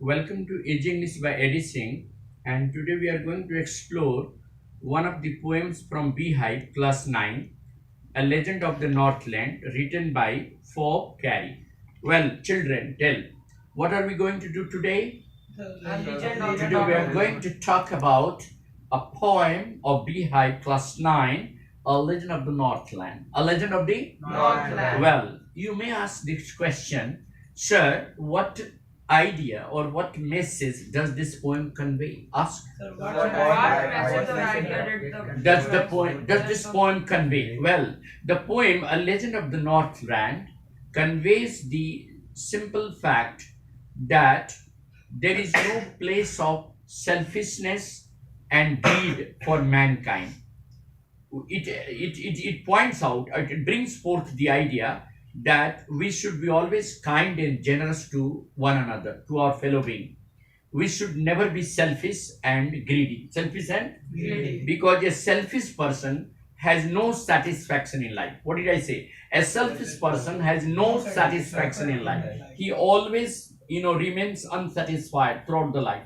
Welcome to Aging List by Eddie Singh, and today we are going to explore one of the poems from Beehive, Class 9, A Legend of the Northland, written by Cary. Well, children, tell, what are we going to do today? Today we are going to talk about a poem of Beehive, Class 9, A Legend of the Northland. A Legend of the Northland. Well, you may ask this question, sir, what idea or what message does this poem convey? Ask. What message or idea did Does this poem convey? Well, the poem A Legend of the Northland conveys the simple fact that there is no place of selfishness and greed for mankind. It points out, it brings forth the idea that we should be always kind and generous to one another, to our fellow being. We should never be selfish and greedy. Selfish and Greedy. because a selfish person has no satisfaction in life. What did I say? A selfish person has no satisfaction in life. He always, remains unsatisfied throughout the life.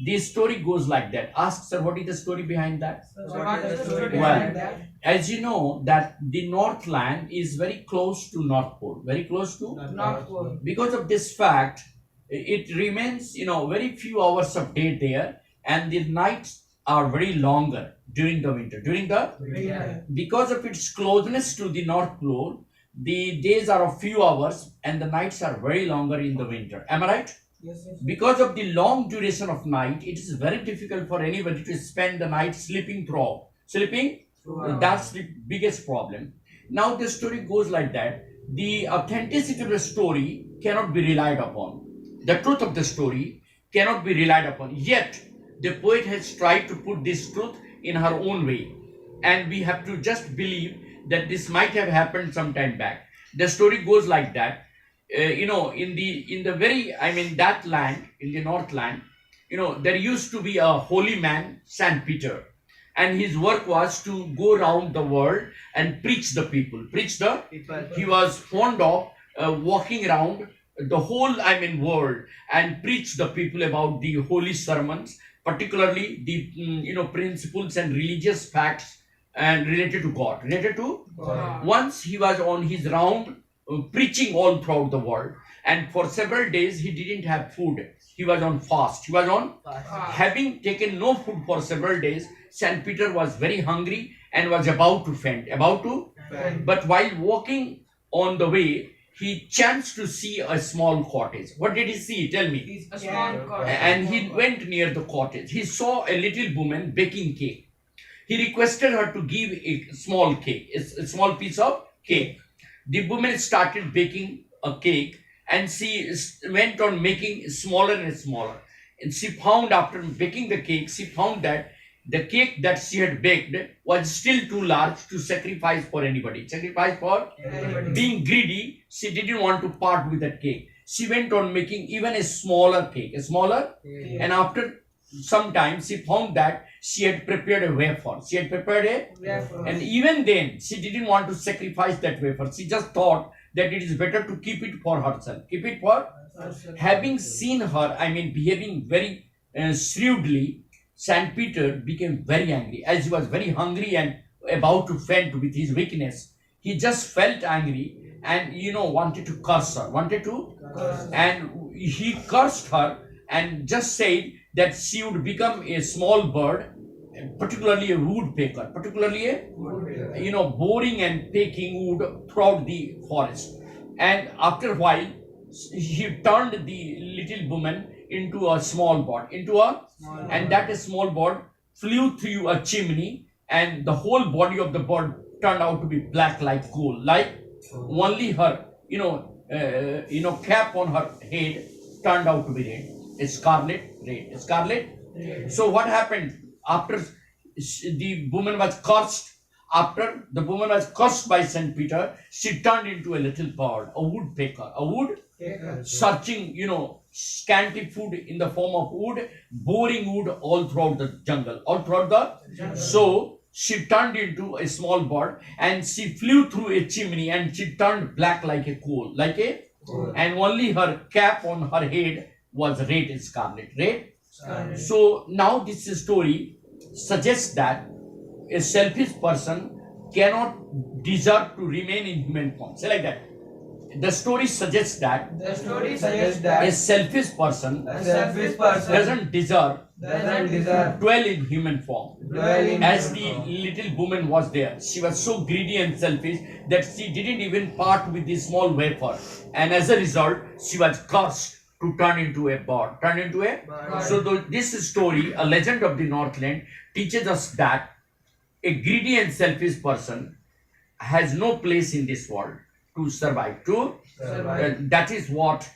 The story goes like that. Ask, sir, what is the story behind that? What is the story Well, behind that? as you know, that the Northland is very close to North Pole. Very close to? Not poor. Because of this fact, it remains, very few hours of day there, and the nights are very longer during the winter. Because of its closeness to the North Pole, the days are a few hours and the nights are very longer in the winter. Am I right? Yes. Because of the long duration of night, it is very difficult for anybody to spend the night sleeping throughout. That's the biggest problem. Now the story goes like that. The authenticity of the story cannot be relied upon. The truth of the story cannot be relied upon. Yet, the poet has tried to put this truth in her own way. And we have to just believe that this might have happened some time back. The story goes like that. That land, in the Northland, there used to be a holy man, Saint Peter, and his work was to go around the world and preach the people. He was fond of walking around the whole, world and preach the people about the holy sermons, particularly the principles and religious facts and related to God. Once he was on his round preaching all throughout the world, and for several days he didn't have food. He was on fast. Having taken no food for several days, Saint Peter was very hungry and was about to faint. But while walking on the way, he chanced to see a small cottage. What did he see? Tell me. A small cottage. And he went near the cottage. He saw a little woman baking cake. He requested her to give a small cake, a small piece of cake. The woman started baking a cake, and she went on making smaller and smaller. And she found, after baking the cake, she found that the cake that she had baked was still too large to sacrifice for anybody. Being greedy, she didn't want to part with that cake. She went on making even a smaller cake, and after some time she found that she had prepared a wafer. And even then, she didn't want to sacrifice that wafer. She just thought that it is better to keep it for herself. Having seen her, behaving very shrewdly, Saint Peter became very angry. As he was very hungry and about to faint with his weakness, he just felt angry and wanted to curse her. And he cursed her and just said that she would become a small bird, particularly a woodpecker, boring and pecking wood throughout the forest. And after a while, he turned the little woman into a small bird, and that small bird flew through a chimney, and the whole body of the bird turned out to be black like coal, like only her, cap on her head turned out to be red. Scarlet red. So what happened after the woman was cursed? After the woman was cursed by Saint Peter, she turned into a little bird, a woodpecker, searching, scanty food in the form of wood, boring wood all throughout the jungle, So she turned into a small bird and she flew through a chimney and she turned black like a coal, and only her cap on her head was red scarlet. Red. Scarlet. So now this story suggests that a selfish person cannot deserve to remain in human form. Say like that. The story suggests that The story suggests suggests that a selfish person a selfish person doesn't deserve doesn't deserve to dwell in human form. dwell in As the human form. little woman was there, she was so greedy and selfish that she didn't even part with the small wafer, and as a result, she was cursed to turn into a bird. Turn into a. Bird. So this story, a legend of the Northland, teaches us that a greedy and selfish person has no place in this world to survive. Survive. That is what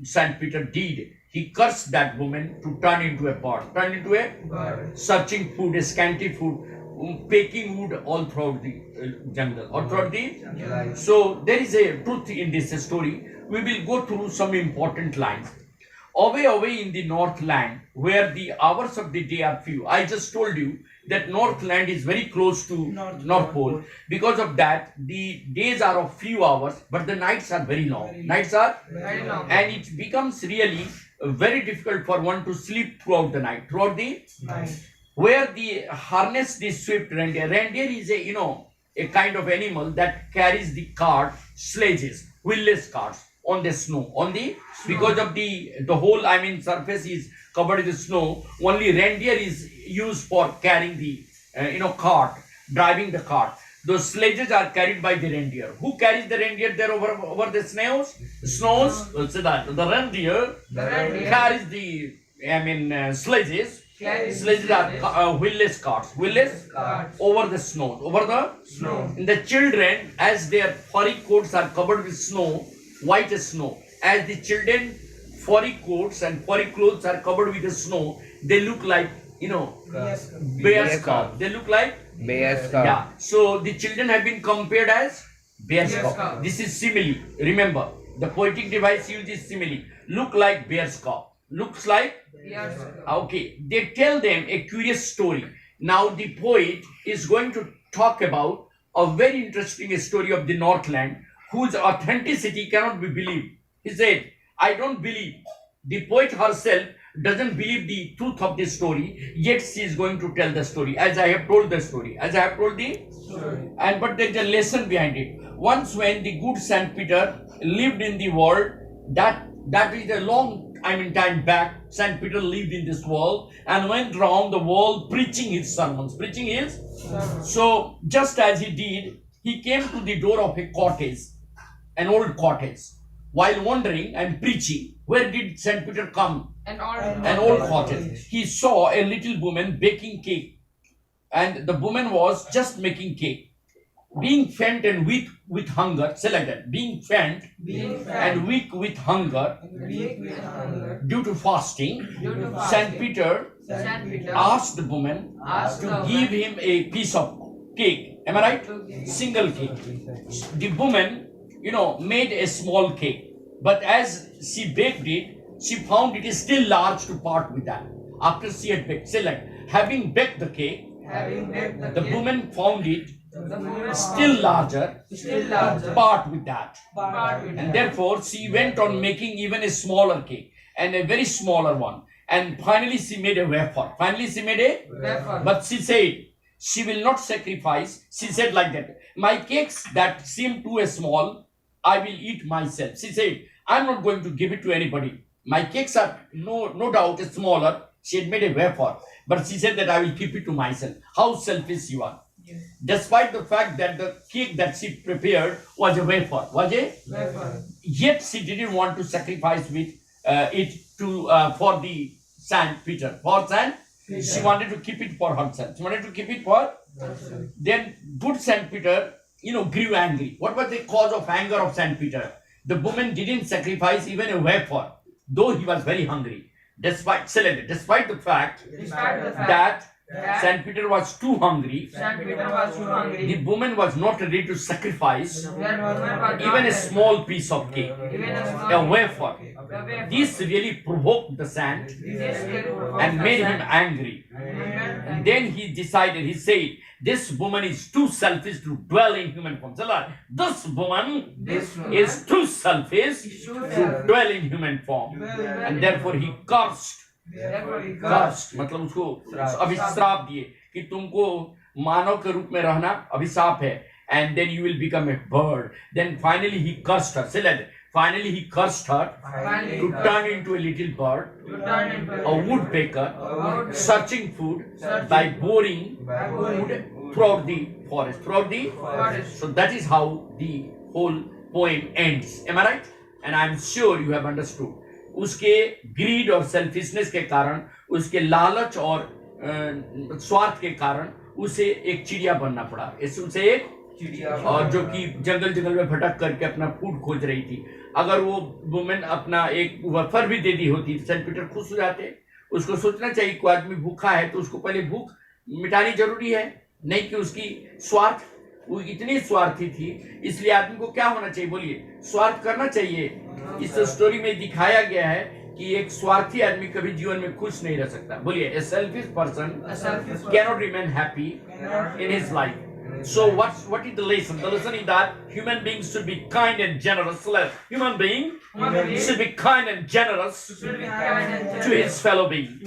Saint Peter did. He cursed that woman to turn into a bird, turn into a Bird. searching food, a scanty food, pecking wood all throughout the jungle, all throughout the. Right. So there is a truth in this story. We will go through some important lines. Away in the Northland, where the hours of the day are few. I just told you that Northland is very close to North Pole. Because of that, the days are of few hours, but the nights are very long. Nights are, very long. and it becomes really very difficult for one to sleep throughout the night. Throughout the Night. where the harness the swift reindeer. Reindeer is a kind of animal that carries the cart, sledges, wheelless carts on the snow. Because of the whole surface is covered with snow. Only reindeer is used for carrying the cart, driving the cart. Those sledges are carried by the reindeer. Who carries the reindeer there over the snows? So that the reindeer The reindeer carries the sledges. carries Sledges are wheelless carts. Wheelless carts over the snow. Over the snow. and the children, as their furry coats are covered with snow, white as snow. As the children furry coats and furry clothes are covered with the snow, they look like Yes. bear's cub. They look like Bear's cub. yeah. So the children have been compared as bear's Bear's cub. cub. This is simile. Remember, the poetic device used is simile. Look like bear's cub. Looks like. Yes. Okay, they tell them a curious story. Now the poet is going to talk about a very interesting story of the Northland whose authenticity cannot be believed. He said, I don't believe. The poet herself doesn't believe the truth of this story, yet she is going to tell the story as I have told the story. As I have told the Story. but there is a lesson behind it. Once when the good Saint Peter lived in the world, that is a long time back, Saint Peter lived in this world and went around the world preaching his sermons. Preaching his. So just as he did, he came to the door of a cottage, an old cottage. While wandering and preaching, where did Saint Peter come? An old An old cottage. He saw a little woman baking cake, and the woman was just making cake. Being faint and weak with hunger, say like that, being faint being and weak with hunger weak with hunger. due to fasting, Due to Saint fasting, Peter Saint Peter asked the woman asked to the give woman him a piece of cake. Am I right? to give Single cake. The woman, made a small cake, but as she baked it, she found it is still large to part with that. After she had baked, say like, having baked the cake, having baked the cake, woman found it the woman still larger still larger part with that. part with And that. therefore, she went on making even a smaller cake and a very smaller one. And finally, she made a wafer. Wafer. But she said, she will not sacrifice. She said like that, my cakes that seem too small, I will eat myself. She said, I'm not going to give it to anybody. My cakes are no doubt smaller. She had made a wafer. But she said that I will keep it to myself. How selfish you are. Despite the fact that the cake that she prepared was a wafer. Wafer. Yet she didn't want to sacrifice with it to for the Saint Peter. She wanted to keep it for herself. She wanted to keep it for. Then good Saint Peter, grew angry. What was the cause of anger of Saint Peter? The woman didn't sacrifice even a wafer, though he was very hungry. Despite the fact Despite the fact that that Saint Peter was too hungry. Saint Peter was too hungry. The woman was not ready to sacrifice That woman was even a not small piece of cake, even a small a wafer. the wafer. This really provoked the saint This will and made him angry. And then he decided, he said, this woman is too selfish to dwell in human form. Chala, this woman is too selfish to dwell in human form. And therefore he cursed. Cursed, मतलब उसको अभिश्राप दिए कि तुमको मानव के रूप में रहना अभिशाप है. And then you will become a bird. Then finally he cursed her. Say like that. Finally he cursed her to turn into a little bird, a woodpecker, searching food by boring wood throughout the forest. So that is how the whole poem ends. Am I right? And I am sure you have understood. उसके grid और selfishness के कारण, उसके लालच और स्वार्थ के कारण उसे एक चिड़िया बनना पड़ा. उसे एक चिड़िया, और जो कि जंगल जंगल में भटक करके अपना फूड खोज रही थी. अगर वो वुमेन अपना एक वफर भी दे दी होती, सेंट पीटर खुश हो जाते. उसको सोचना चाहिए कोई आदमी भूखा है तो उसको पहले भूख मिटानी जरूरी है, नहीं कि उसकी स्वार्थ. वो इतनी स्वार्थी थी, इसलिए आदमी को क्या होना चाहिए बोलिए? स्वार्थ करना चाहिए. इस स्टोरी में दिखाया गया है कि एक स्वार्थी आदमी कभी जीवन में खुश नहीं रह सकता. बोलिए, a selfish person cannot remain happy in his life. So what is the lesson? The lesson is that human beings should be kind and generous. Human being should be kind and generous to his fellow being.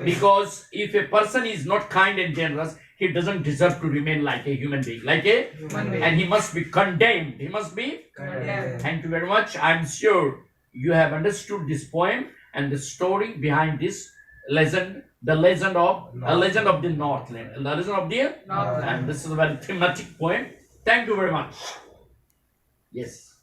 Because if a person is not kind and generous, he doesn't deserve to remain like a human being. And he must be condemned. He must be condemned. Thank you very much. I'm sure you have understood this poem and the story behind this legend. The legend of the Northland. The legend of the Northland. And this is a very thematic poem. Thank you very much. Yes.